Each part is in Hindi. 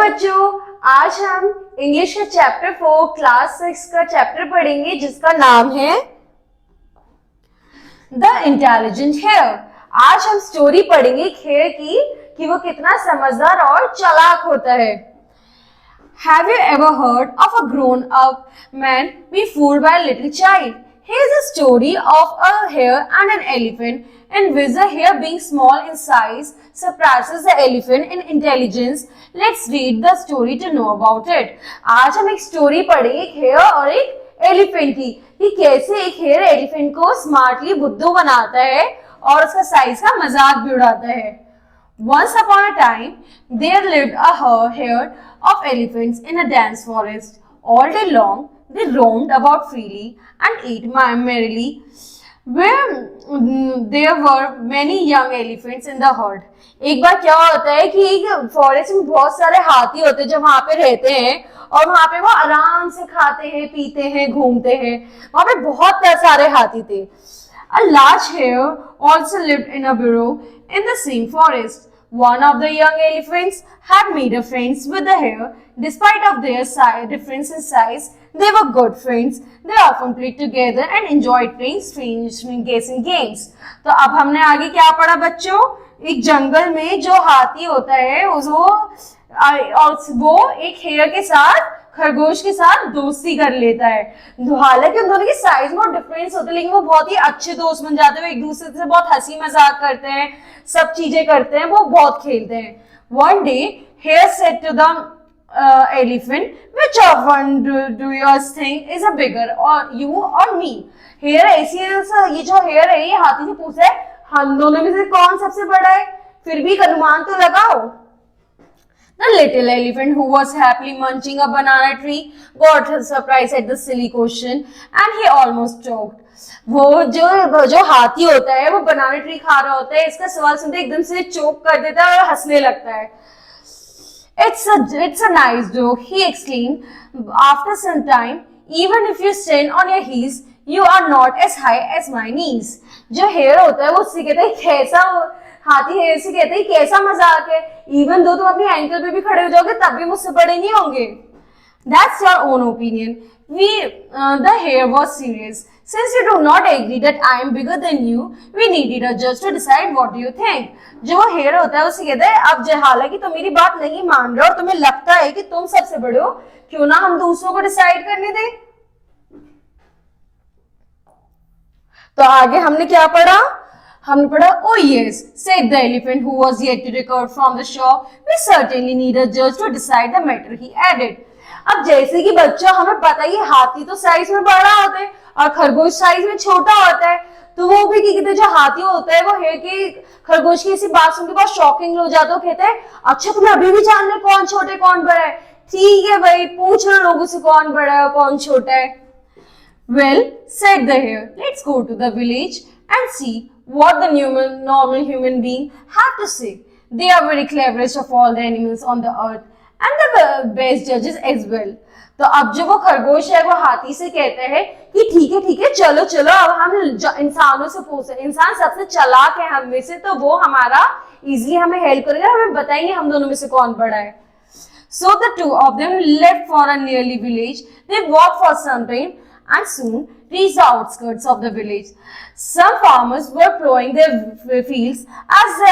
बच्चों, आज हम इंग्लिश का चैप्टर 4 क्लास 6 का चैप्टर पढ़ेंगे जिसका नाम है द इंटेलिजेंट हेयर। आज हम स्टोरी पढ़ेंगे हेयर की कि वो कितना समझदार और चालाक होता है। Have you ever heard of a grown-up man being fooled by a little child? Here's a story of a hare and an elephant, in which the hare, being small in size, surpasses the elephant in intelligence. Let's read the story to know about it. आज हम एक स्टोरी पढ़ेंगे एक हेयर और एक एलिफेंट की कि कैसे एक हेयर एलिफेंट को स्मार्टली बुद्धू बनाता है और उसका साइज का मजाक भी उड़ाता है। Once upon a time, there lived a herd of elephants in a dense forest. All day long, they roamed about freely and ate merrily. There were many young elephants in the herd. एक बार क्या होता है कि एक फॉरेस्ट में बहुत सारे हाथी होते हैं जो वहां पे रहते हैं और वहां पे वो आराम से खाते हैं, पीते हैं, घूमते हैं। वहां पे बहुत सारे हाथी थे। A large hare also lived in a burrow in the same forest. One of the young elephants had made a friends with the hare. Despite of their difference in size, they were good friends. They often played together and enjoyed playing strange guessing games. तो अब हमने आगे क्या पढ़ा बच्चों? एक जंगल में जो हाथी होता है वो एक हेयर के साथ, खरगोश के साथ दोस्ती कर लेता है। हालांकि उन दोनों की साइज में डिफरेंस होता है लेकिन वो बहुत ही अच्छे दोस्त बन जाते हैं। एक दूसरे से बहुत हंसी मजाक करते हैं, सब चीजें करते हैं, वो बहुत खेलते हैं। One day, hare said to the elephant, "Which of one do you think is a bigger, or you or me?" Hare ये जो hare है ये हाथी से पूछा है, हम दोनों में से कौन सबसे बड़ा है? फिर भी अनुमान तो लगाओ। The little elephant, who was happily munching a banana tree, got surprised at the silly question and he almost choked. वो जो हाथी होता है वो बनाना ट्री खा रहा होता है, इसका सवाल सुनते एकदम से चोक कर देता है और हंसने लगता है। It's a nice joke, he exclaimed. After some time, even if you stand on your heels, you are not as high as my knees. जो हेयर होता है वो उससे कहता है कैसा हाथी हेयर से कहते हैं कैसा मजाक है, इवन दो तुम अपनी एंकल पे भी खड़े हो जाओगे तब भी मुझसे बड़े नहीं होंगे। That's your own opinion. The hare was serious. Since you do not agree that I am bigger than you, we needed a judge to decide what do you think. जो हेयर होता है उसे कहते हैं अब हालांकि तुम मेरी बात नहीं मान रहे और तुम्हें लगता है कि तुम सबसे बड़े हो, क्यों ना हम दूसरों को डिसाइड करने दें। तो आगे हमने क्या पढ़ा? हमने पढ़ा oh yes, said the elephant who was yet to recover from the shock. We certainly need a judge to decide the matter, he added. अब जैसे कि बच्चों हमें पता ही हाथी तो साइज में बड़ा होता है और खरगोश साइज में छोटा होता है, तो वो भी कहते जो हाथी होता है वो हेयर के खरगोश की ऐसी बात सुन के बहुत शॉकिंग हो जाता है। कहते हैं अच्छा तुम्हें अभी भी जानना है कौन छोटे कौन बड़ा है? ठीक है भाई, पूछ लो लोगों से कौन बड़ा है कौन छोटा है। Well, said the hare, let's go to the village and see what the normal human being have to say. They are very cleverest of all the animals on the earth and the best judges as well. तो अब जो वो खरगोश है वो हाथी से कहते हैं कि ठीक है चलो चलो अब हम इंसानों से पूछे, इंसान सबसे चालाक है हम में से, तो वो हमारा इजीली हमें हेल्प करेगा, हमें बताएंगे हम दोनों में से कौन बड़ा है। So the two of them left for a nearby village. They walked for some time and soon reached the outskirts of the village. Some farmers were plowing their fields as they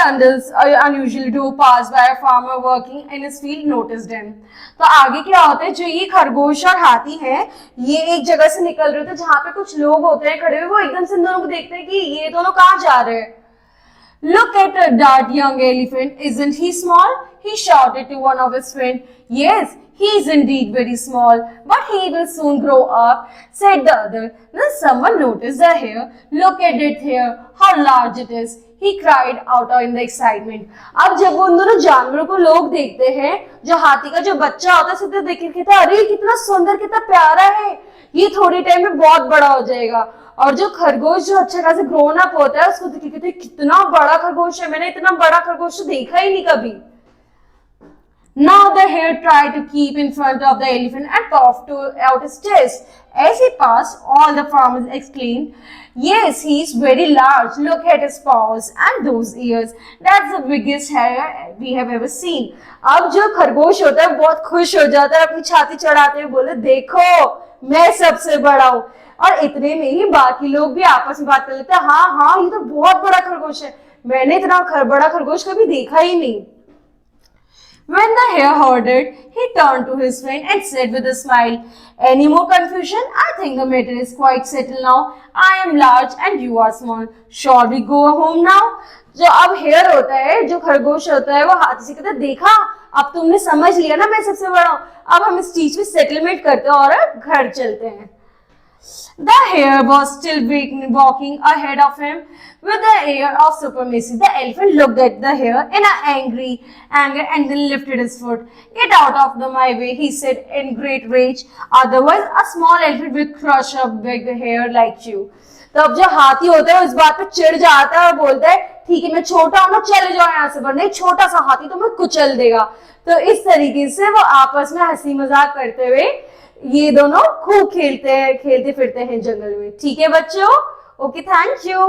unusually do pass by. A farmer working in his field noticed them. तो आगे क्या होता है, जो ये खरगोश और हाथी है ये एक जगह से निकल रहे थे जहाँ पे कुछ लोग होते हैं खड़े हुए, वो एकदम से इन दोनों को देखते हैं कि ये दोनों कहाँ जा रहे हैं। Look at that young elephant, isn't he small? He shouted to one of his friends. Yes, he is indeed very small, but he will soon grow up, said the other. Then someone noticed the hare. Look at it here, how large it is, he cried out in the excitement. अब जब उन दोनों जानवरों को लोग देखते हैं, जो हाथी का जो बच्चा होता है सीधे देख के कहते हैं अरे कितना सुंदर कितना प्यारा है, ये थोड़ी टाइम में बहुत बड़ा हो जाएगा। और जो खरगोश जो अच्छा खासा ग्रोन अप होता है उसको कहते हैं कितना बड़ा खरगोश है, मैंने इतना बड़ा खरगोश तो देखा ही नहीं कभी। Now the hare tried to keep in front of the elephant and puffed out his chest. As he passed, all the farmers exclaimed, "Yes, he is very large. Look at his paws and those ears. That's the biggest hare we have ever seen." अब जो खरगोश होता है बहुत खुश हो जाता है, अपनी छाती चढ़ाते हुए बोले, देखो मैं सबसे बड़ा हूँ। और इतने में ही बाकी लोग भी आपस में बात कर लेते हैं, हाँ हाँ ये तो बहुत बड़ा खरगोश है, मैंने इतना बड़ा खरगोश कभी देखा ही नहीं। When the hare heard it, he turned to his friend and said with a smile, "Any more confusion? I think the matter is quite settled now. I am large and you are small. Shall we go home now?" जो अब हेयर होता है, जो खरगोश होता है, वो हाथी से कहता है, देखा अब तुमने समझ लिया ना मैं सबसे बड़ा हूँ, अब हम इस चीज पे सेटलमेंट करते हैं और घर चलते हैं। The hare was still walking ahead of him with the air of supremacy. The elephant looked at the hare in an anger and then lifted his foot. "Get out of my way," he said in great rage. "Otherwise, a small elephant will crush a big hare like you." तो अब जो हाथी होता है इस बात पे चिढ़ जाता है और बोलता है, ठीक है मैं छोटा हूं ना, चले जाओ यहाँ से, पर नहीं छोटा सा हाथी तो मैं कुचल देगा। तो इस तरीके से वो आपस में हंसी मजाक करते हुए ये दोनों खूब खेलते फिरते हैं जंगल में। ठीक है बच्चों, ओके, थैंक यू।